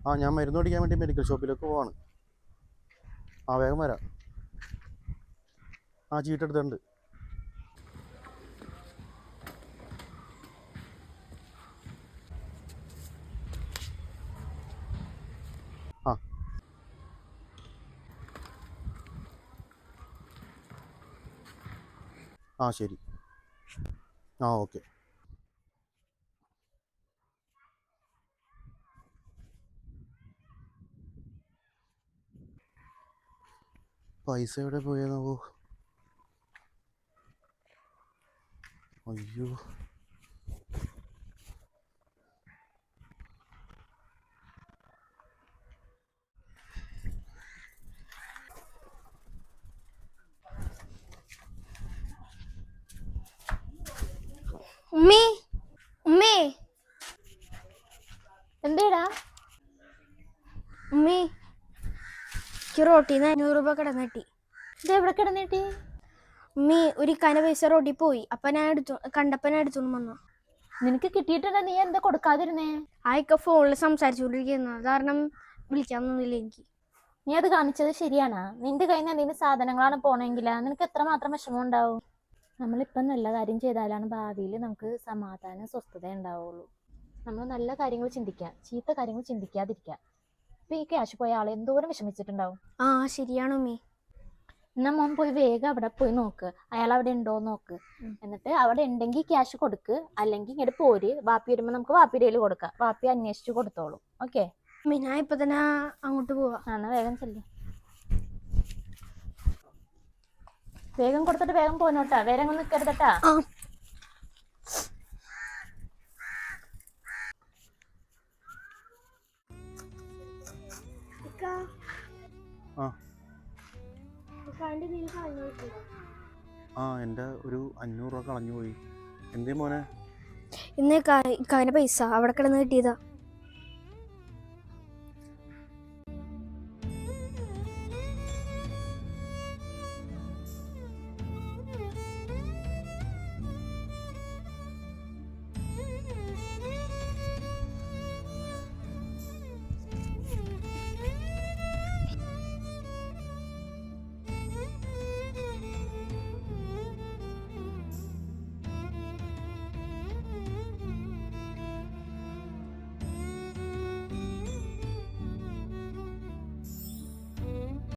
ആ ഞാൻ മരുന്ന് മേടിക്കാൻ വേണ്ടി മെഡിക്കൽ ഷോപ്പിലേക്ക് പോവാണ്. ആ വേഗം വരാം. ആ ചീട്ടെടുത്തിട്ടുണ്ട്. ആ ആ ശരി. ആ ഓക്കെ. പൈസ എവിടെ പോയെന്നാവോ? അയ്യോ, ഉമ്മി ഉമ്മി എന്തേടാ? ഉമ്മി റോട്ടിന്ന് 500 രൂപ കിടന്നിട്ടി. ഇത് എവിടെ കിടന്നിട്ടി? ഉമ്മി ഒരു ഇക്കാന്റെ പൈസ റോട്ടിൽ പോയി. അപ്പൊ ഞാൻ കണ്ടപ്പോ ഞാൻ എടുത്തോണ്ട് വന്നു. നിനക്ക് കിട്ടിയിട്ടുണ്ടോ? നീ എന്താ കൊടുക്കാതിരുന്നേ? ആ ഇക്ക ഫോണിൽ സംസാരിച്ചുകൊണ്ടിരിക്കുന്നു, കാരണം വിളിക്കാന്നൊന്നുമില്ല എനിക്ക്. നീ അത് കാണിച്ചത് ശരിയാണോ? നിന്റെ കയ്യിൽ നിന്ന് എന്തെങ്കിലും സാധനങ്ങളാണ് പോണെങ്കിൽ നിനക്ക് എത്രമാത്രം വിഷമം ഉണ്ടാവും? നമ്മളിപ്പം നല്ല കാര്യം ചെയ്താലാണ് ഭാവിയിൽ നമുക്ക് സമാധാനം സ്വസ്ഥത ഉണ്ടാവുള്ളൂ. നമ്മൾ നല്ല കാര്യങ്ങൾ ചിന്തിക്കുക, ചീത്ത കാര്യങ്ങൾ ചിന്തിക്കാതിരിക്കുക. ഇപ്പൊ ഈ ക്യാഷ് പോയ ആൾ എന്തോരം വിഷമിച്ചിട്ടുണ്ടാവും. ആ ശരിയാണ് ഉമ്മി. എന്നാ മോൻ പോയി വേഗം അവിടെ പോയി നോക്ക്, അയാൾ അവിടെ ഉണ്ടോന്ന് നോക്ക്. എന്നിട്ട് അവിടെ ഉണ്ടെങ്കിൽ ക്യാഷ് കൊടുക്ക്, അല്ലെങ്കിൽ ഇങ്ങോട്ട് പോര്. വാപ്പി വരുമ്പോൾ നമുക്ക് വാപ്പിയുടെ കയ്യിൽ കൊടുക്കാം. വാപ്പി അന്വേഷിച്ച് കൊടുത്തോളൂ. ഓക്കെ? ഞാൻ ഇപ്പൊ തന്നെ അങ്ങോട്ട് പോവാ. എന്നാ വേഗം ചെല്ലു. വേഗം കൊടുത്തിട്ട് വേഗം പോന്നോട്ടാ, വേഗം ഒന്നും നിൽക്കരുതട്ടാ. ആ എൻ്റെ ഒരു 500 രൂപ കളഞ്ഞു പോയി. എന്തേ മോനെ? ഇന്ന് ഇക്കാന്റെ പൈസ അവിടെ കിടന്ന് കിട്ടിയതാ.